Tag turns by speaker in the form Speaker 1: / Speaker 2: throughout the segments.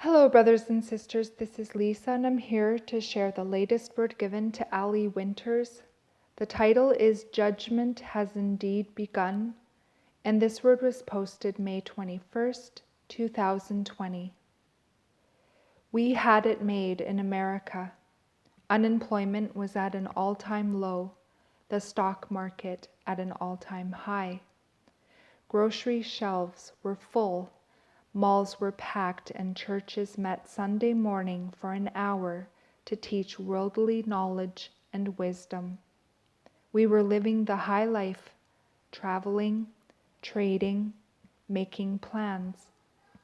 Speaker 1: Hello, brothers and sisters. This is Lisa, and I'm here to share the latest word given to Ali Winters. The title is Judgment Has Indeed Begun, and this word was posted May 21st, 2020. We had it made in America. Unemployment was at an all-time low, the stock market at an all-time high. Grocery shelves were full. Malls were packed and churches met Sunday morning for an hour to teach worldly knowledge and wisdom. We were living the high life, traveling, trading, making plans.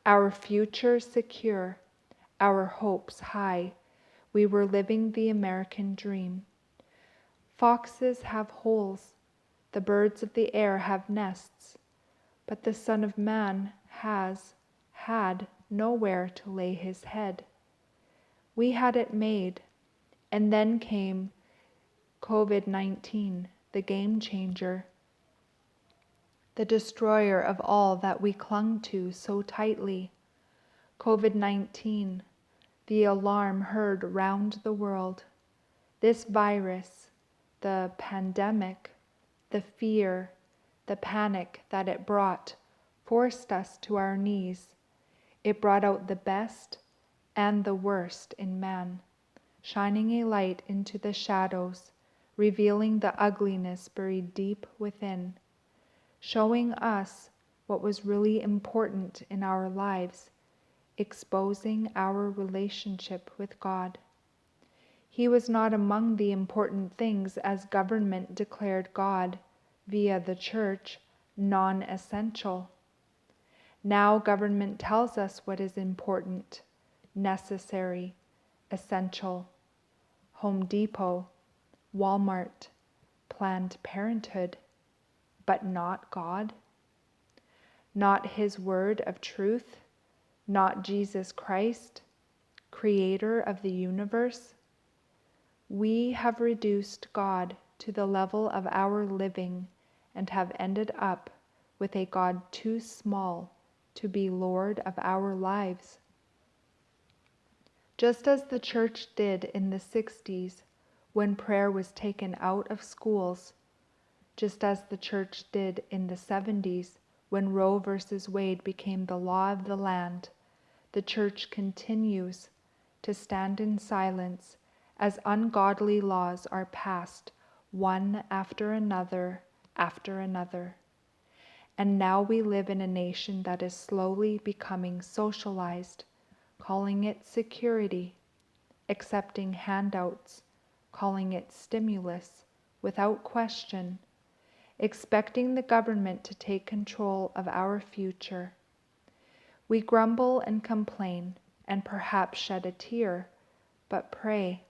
Speaker 1: Our future secure, our hopes high. We were living the American dream. Foxes have holes, the birds of the air have nests, but the Son of Man had nowhere to lay his head. We had it made, and then came COVID-19, the game changer, the destroyer of all that we clung to so tightly. COVID-19, the alarm heard round the world. This virus, the pandemic, the fear, the panic that it brought, forced us to our knees. It brought out the best and the worst in man, shining a light into the shadows, revealing the ugliness buried deep within, showing us what was really important in our lives, exposing our relationship with God. He was not among the important things as government declared God, via the church, non-essential. Now government tells us what is important, necessary, essential. Home Depot, Walmart, Planned Parenthood, but not God? Not His word of truth? Not Jesus Christ, Creator of the universe? We have reduced God to the level of our living and have ended up with a God too small to be Lord of our lives. Just as the church did in the 60s when prayer was taken out of schools, just as the church did in the 70s when Roe v. Wade became the law of the land, the church continues to stand in silence as ungodly laws are passed one after another after another. And now we live in a nation that is slowly becoming socialized, calling it security, accepting handouts, calling it stimulus, without question, expecting the government to take control of our future. We grumble and complain, and perhaps shed a tear, but pray.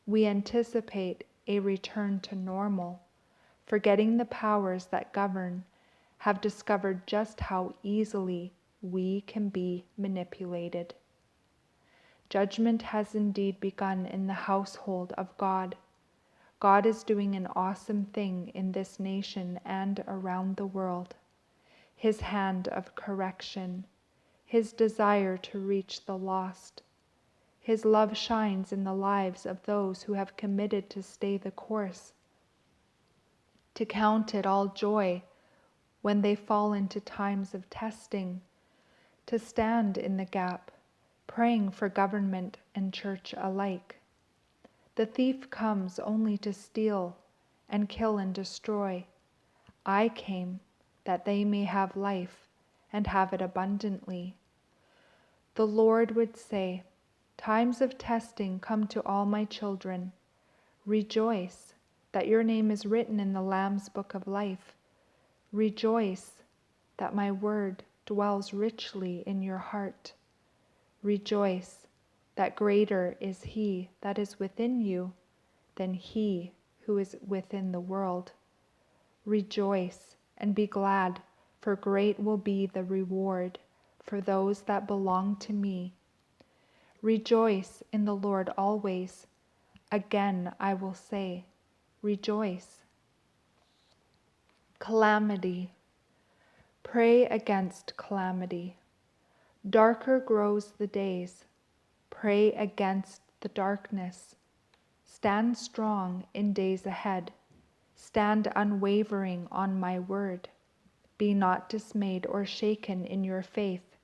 Speaker 1: We anticipate a return to normal, forgetting the powers that govern have discovered just how easily we can be manipulated. Judgment has indeed begun in the household of God. God is doing an awesome thing in this nation and around the world. His hand of correction, His desire to reach the lost. His love shines in the lives of those who have committed to stay the course, to count it all joy when they fall into times of testing, to stand in the gap, praying for government and church alike. The thief comes only to steal and kill and destroy. I came that they may have life and have it abundantly. The Lord would say, times of testing come to all my children. Rejoice that your name is written in the Lamb's book of life. Rejoice that my word dwells richly in your heart. Rejoice that greater is He that is within you than he who is within the world. Rejoice and be glad, for great will be the reward for those that belong to me. Rejoice in the Lord always. Again I will say, rejoice. Calamity. Pray against calamity. Darker grows the days. Pray against the darkness. Stand strong in days ahead. Stand unwavering on my word. Be not dismayed or shaken in your faith.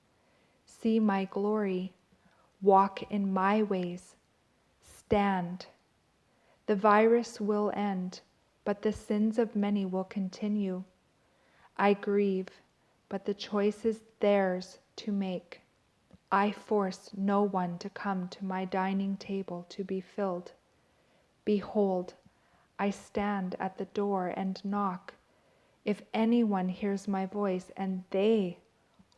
Speaker 1: See my glory. Walk in my ways. Stand. The virus will end, but the sins of many will continue. I grieve, but the choice is theirs to make. I force no one to come to my dining table to be filled. Behold, I stand at the door and knock. If anyone hears my voice and they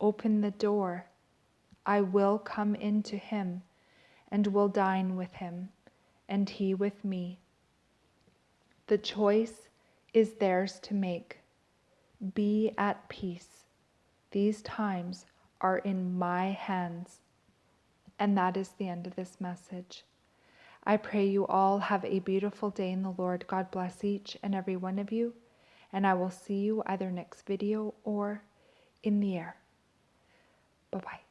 Speaker 1: open the door, I will come into him and will dine with him, and he with me. The choice is theirs to make. Be at peace. These times are in my hands. And that is the end of this message. I pray you all have a beautiful day in the Lord. God bless each and every one of you. And I will see you either next video or in the air. Bye-bye.